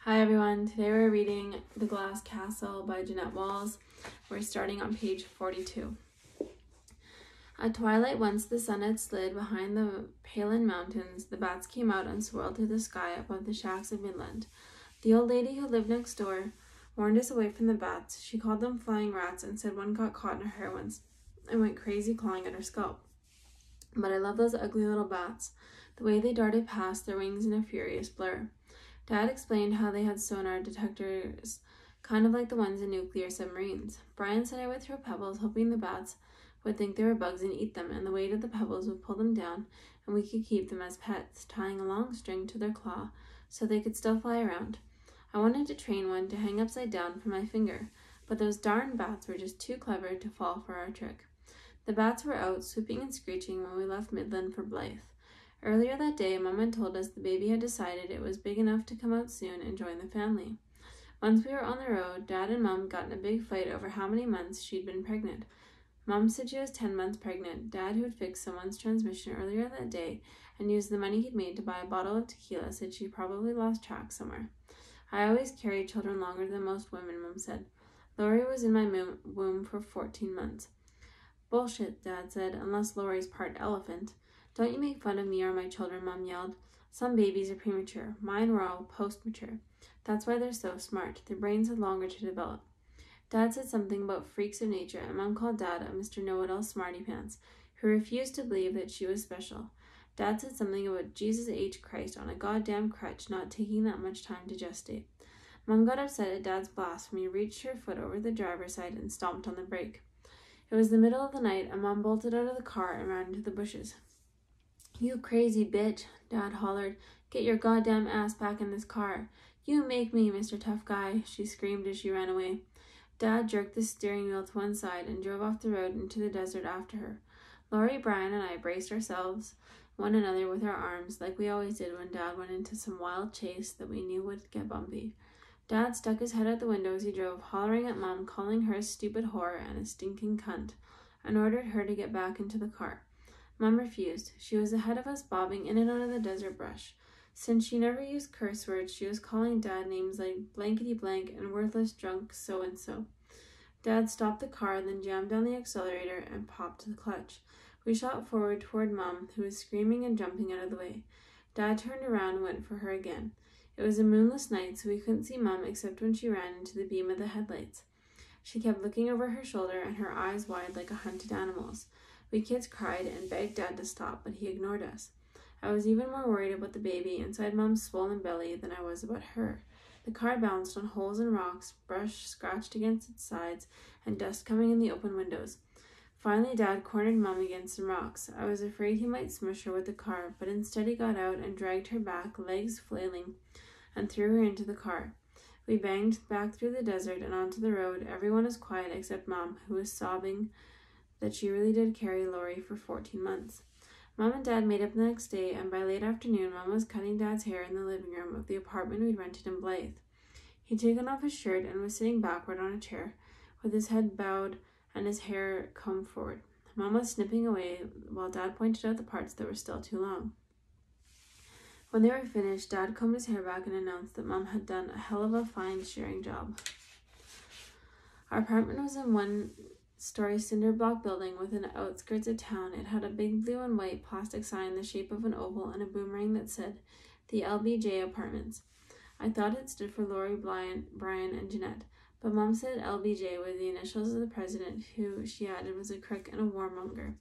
Hi everyone, today we're reading The Glass Castle by Jeanette. We're starting on page 42. At twilight, once the sun had slid behind the Palin Mountains, the bats came out and swirled through the sky above the shacks of Midland. The old lady who lived next door warned us away from the bats. She called them flying rats and said one got caught in her hair once and went crazy clawing at her scalp. But I love those ugly little bats, the way they darted past, their wings in a furious blur. Dad explained how they had sonar detectors, kind of like the ones in nuclear submarines. Brian said I would throw pebbles, hoping the bats would think they were bugs and eat them, and the weight of the pebbles would pull them down, and we could keep them as pets, tying a long string to their claw so they could still fly around. I wanted to train one to hang upside down from my finger, but those darn bats were just too clever to fall for our trick. The bats were out, swooping and screeching when we left Midland for Blythe. Earlier that day, Mom had told us the baby had decided it was big enough to come out soon and join the family. Once we were on the road, Dad and Mom got in a big fight over how many months she'd been pregnant. Mom said she was 10 months pregnant. Dad, who had fixed someone's transmission earlier that day and used the money he'd made to buy a bottle of tequila, said she probably lost track somewhere. I always carried children longer than most women, Mom said. Lori was in my womb for 14 months. Bullshit, Dad said, unless Lori's part elephant. Don't you make fun of me or my children, Mom yelled. Some babies are premature. Mine were all post-mature. That's why they're so smart. Their brains had longer to develop. Dad said something about freaks of nature, and Mom called Dad a Mr. Know-It-All Smarty Pants, who refused to believe that she was special. Dad said something about Jesus H. Christ on a goddamn crutch not taking that much time to gestate. Mom got upset at Dad's blasphemy, reached her foot over the driver's side, and stomped on the brake. It was the middle of the night, and Mom bolted out of the car and ran into the bushes. You crazy bitch, Dad hollered. Get your goddamn ass back in this car. You make me, Mr. Tough Guy, she screamed as she ran away. Dad jerked the steering wheel to one side and drove off the road into the desert after her. Lori, Brian, and I braced ourselves one another with our arms, like we always did when Dad went into some wild chase that we knew would get bumpy. Dad stuck his head out the window as he drove, hollering at Mom, calling her a stupid whore and a stinking cunt, and ordered her to get back into the car. Mom refused. She was ahead of us, bobbing in and out of the desert brush. Since she never used curse words, she was calling Dad names like blankety-blank and worthless drunk so-and-so. Dad stopped the car, then jammed down the accelerator and popped the clutch. We shot forward toward Mom, who was screaming and jumping out of the way. Dad turned around and went for her again. It was a moonless night, so we couldn't see Mom except when she ran into the beam of the headlights. She kept looking over her shoulder and her eyes wide like a hunted animal's. We kids cried and begged Dad to stop, but he ignored us. I was even more worried about the baby inside Mom's swollen belly than I was about her. The car bounced on holes and rocks, brush scratched against its sides, and dust coming in the open windows. Finally, Dad cornered Mom against some rocks. I was afraid he might smush her with the car, but instead he got out and dragged her back, legs flailing, and threw her into the car. We banged back through the desert and onto the road. Everyone was quiet except Mom, who was sobbing that she really did carry Lori for 14 months. Mom and Dad made up the next day, and by late afternoon, Mom was cutting Dad's hair in the living room of the apartment we'd rented in Blythe. He'd taken off his shirt and was sitting backward on a chair, with his head bowed and his hair combed forward. Mom was snipping away while Dad pointed out the parts that were still too long. When they were finished, Dad combed his hair back and announced that Mom had done a hell of a fine shearing job. Our apartment was in one-story cinder block building within the outskirts of town. It had a big blue and white plastic sign the shape of an oval and a boomerang that said, the LBJ Apartments. I thought it stood for Lori, Brian, and Jeanette, but Mom said LBJ were the initials of the president, who she added was a crook and a warmonger.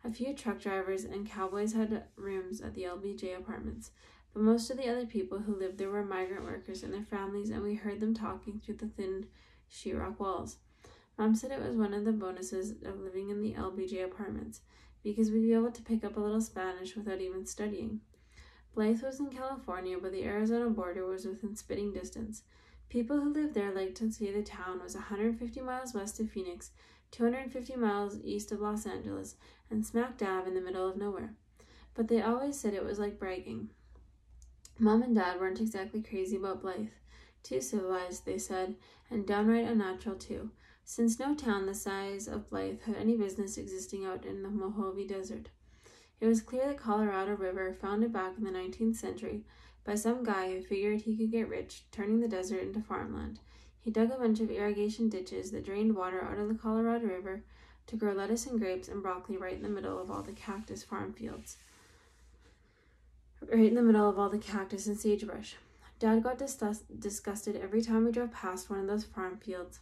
A few truck drivers and cowboys had rooms at the LBJ Apartments, but most of the other people who lived there were migrant workers and their families, and we heard them talking through the thin sheetrock walls. Mom said it was one of the bonuses of living in the LBJ Apartments, because we'd be able to pick up a little Spanish without even studying. Blythe was in California, but the Arizona border was within spitting distance. People who lived there liked to say the town was 150 miles west of Phoenix, 250 miles east of Los Angeles, and smack dab in the middle of nowhere. But they always said it was like bragging. Mom and Dad weren't exactly crazy about Blythe. Too civilized, they said, and downright unnatural too, since no town the size of Blythe had any business existing out in the Mojave Desert. It was clear that Colorado River, founded back in the 19th century, by some guy who figured he could get rich turning the desert into farmland. He dug a bunch of irrigation ditches that drained water out of the Colorado River to grow lettuce and grapes and broccoli right in the middle of all the cactus farm fields. Right in the middle of all the cactus and sagebrush. Dad got disgusted every time we drove past one of those farm fields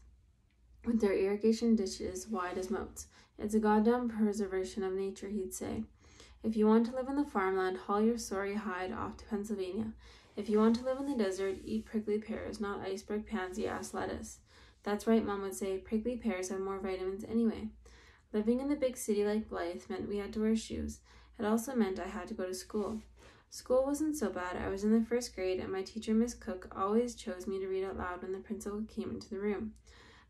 with their irrigation ditches wide as moats. It's a goddamn preservation of nature, he'd say. If you want to live in the farmland, haul your sorry hide off to Pennsylvania. If you want to live in the desert, eat prickly pears, not iceberg pansy-ass lettuce. That's right, Mom would say. Prickly pears have more vitamins anyway. Living in the big city like Blythe meant we had to wear shoes. It also meant I had to go to school. School wasn't so bad. I was in the 1st grade, and my teacher, Miss Cook, always chose me to read out loud when the principal came into the room.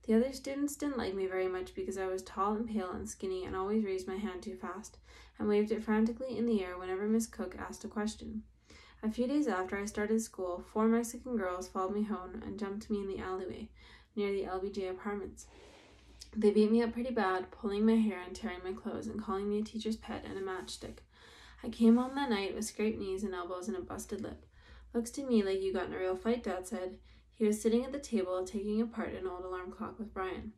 The other students didn't like me very much because I was tall and pale and skinny and always raised my hand too fast and waved it frantically in the air whenever Miss Cook asked a question. A few days after I started school, 4 Mexican girls followed me home and jumped me in the alleyway near the LBJ apartments. They beat me up pretty bad, pulling my hair and tearing my clothes and calling me a teacher's pet and a matchstick. I came home that night with scraped knees and elbows and a busted lip. Looks to me like you got in a real fight, Dad said. He was sitting at the table taking apart an old alarm clock with Brian.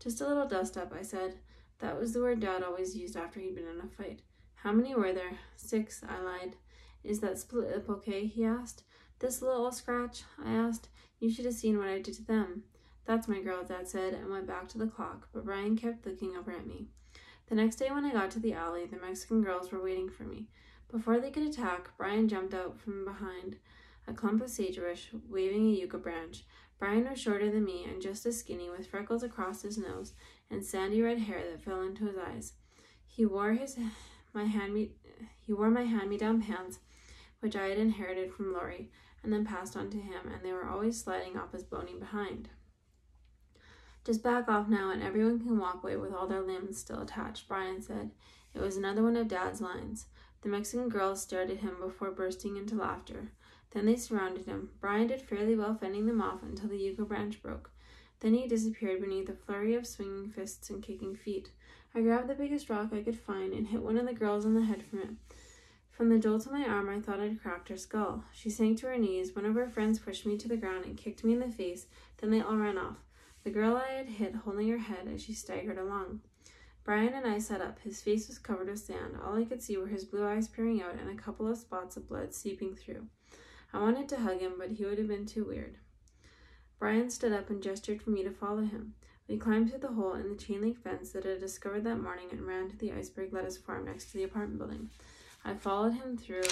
Just a little dust-up, I said. That was the word Dad always used after he'd been in a fight. How many were there? 6, I lied. Is that split lip okay? He asked. This little scratch? I asked. You should have seen what I did to them. That's my girl, Dad said, and went back to the clock, but Brian kept looking over at me. The next day when I got to the alley, the Mexican girls were waiting for me. Before they could attack, Brian jumped out from behind a clump of sagebrush, waving a yucca branch. Brian was shorter than me and just as skinny, with freckles across his nose and sandy red hair that fell into his eyes. He wore my hand-me-down pants, which I had inherited from Lori, and then passed on to him, and they were always sliding off his bony behind. Just back off now, and everyone can walk away with all their limbs still attached, Brian said. It was another one of Dad's lines. The Mexican girls stared at him before bursting into laughter. Then they surrounded him. Brian did fairly well fending them off until the yucca branch broke. Then he disappeared beneath a flurry of swinging fists and kicking feet. I grabbed the biggest rock I could find and hit one of the girls on the head from it. From the jolt to my arm, I thought I'd cracked her skull. She sank to her knees. One of her friends pushed me to the ground and kicked me in the face. Then they all ran off, the girl I had hit holding her head as she staggered along. Brian and I sat up. His face was covered with sand. All I could see were his blue eyes peering out and a couple of spots of blood seeping through. I wanted to hug him, but he would have been too weird. Brian stood up and gestured for me to follow him. We climbed through the hole in the chain-link fence that I had discovered that morning and ran to the iceberg lettuce farm next to the apartment building. I followed him through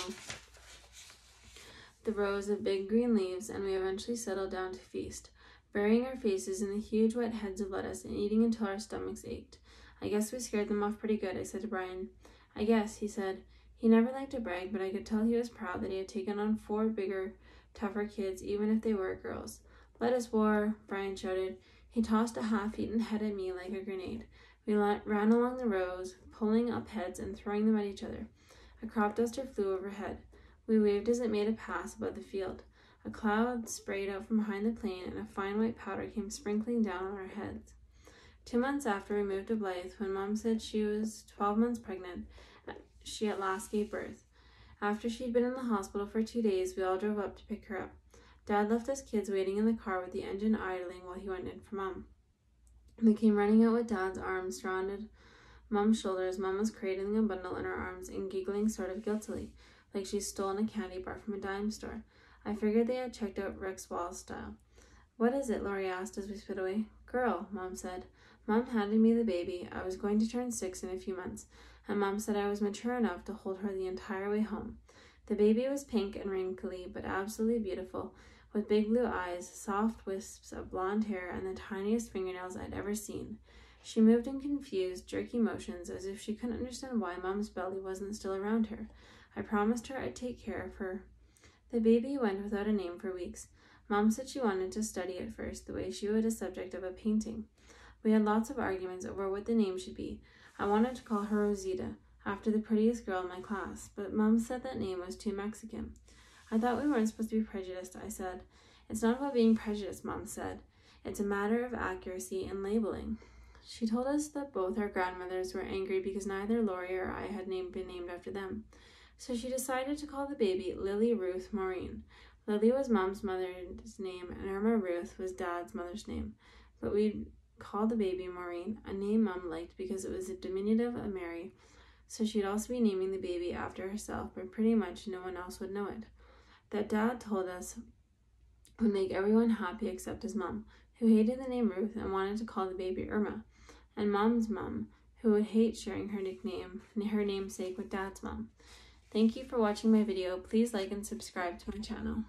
the rows of big green leaves, and we eventually settled down to feast, burying our faces in the huge wet heads of lettuce and eating until our stomachs ached. I guess we scared them off pretty good, I said to Brian. I guess, he said. He never liked to brag, but I could tell he was proud that he had taken on 4 bigger, tougher kids, even if they were girls. Lettuce war, Brian shouted. He tossed a half-eaten head at me like a grenade. We ran along the rows, pulling up heads and throwing them at each other. A crop duster flew overhead. We waved as it made a pass above the field. A cloud sprayed out from behind the plane, and a fine white powder came sprinkling down on our heads. 2 months after we moved to Blythe, when Mom said she was 12 months pregnant, she at last gave birth. After she'd been in the hospital for 2 days, we all drove up to pick her up. Dad left us kids waiting in the car with the engine idling while he went in for Mom. We came running out with Dad's arms surrounded Mom's shoulders. Mom was cradling a bundle in her arms and giggling sort of guiltily, like she'd stolen a candy bar from a dime store. I figured they had checked out Rex Wall's style. What is it? Lori asked as we sped away. Girl, Mom said. Mom handed me the baby. I was going to turn 6 in a few months, and Mom said I was mature enough to hold her the entire way home. The baby was pink and wrinkly, but absolutely beautiful, with big blue eyes, soft wisps of blonde hair, and the tiniest fingernails I'd ever seen. She moved in confused, jerky motions as if she couldn't understand why Mom's belly wasn't still around her. I promised her I'd take care of her. The baby went without a name for weeks. Mom said she wanted to study it first, the way she would a subject of a painting. We had lots of arguments over what the name should be. I wanted to call her Rosita, after the prettiest girl in my class, but Mom said that name was too Mexican. I thought we weren't supposed to be prejudiced, I said. It's not about being prejudiced, Mom said. It's a matter of accuracy and labeling. She told us that both our grandmothers were angry because neither Lori or I had been named after them. So she decided to call the baby Lily Ruth Maureen. Lily was Mom's mother's name, and Irma Ruth was Dad's mother's name. But we called the baby Maureen, a name Mom liked because it was a diminutive of Mary, so she'd also be naming the baby after herself, but pretty much no one else would know it. That Dad told us would make everyone happy except his mom, who hated the name Ruth and wanted to call the baby Irma, and Mom's mom, who would hate sharing her namesake with Dad's mom. Thank you for watching my video. Please like and subscribe to my channel.